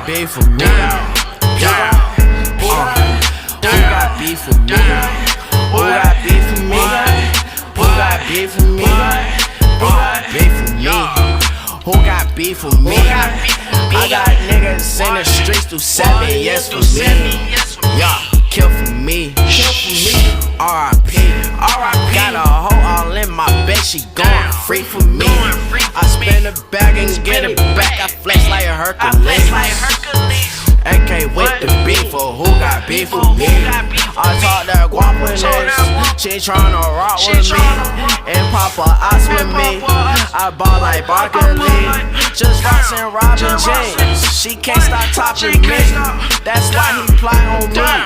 got beef with me? Yeah. Who got beef with me? Who got beef with me? Who got beef with me? Who got beef with me? Who got beef with me? I got niggas in the streets who 7 years for me. Yeah, kill for me. R.I.P. Got a hoe all in my bed, she going free for me. I spin it back and get it back. I flex like a Hercules. AK with the beef, for who got beef with me? I talk that guap with this. She tryna rock with me and pop her eyes with me. I ball like Barkley, just Ross and Robin James. She can't stop topping me. That's why he plot on me.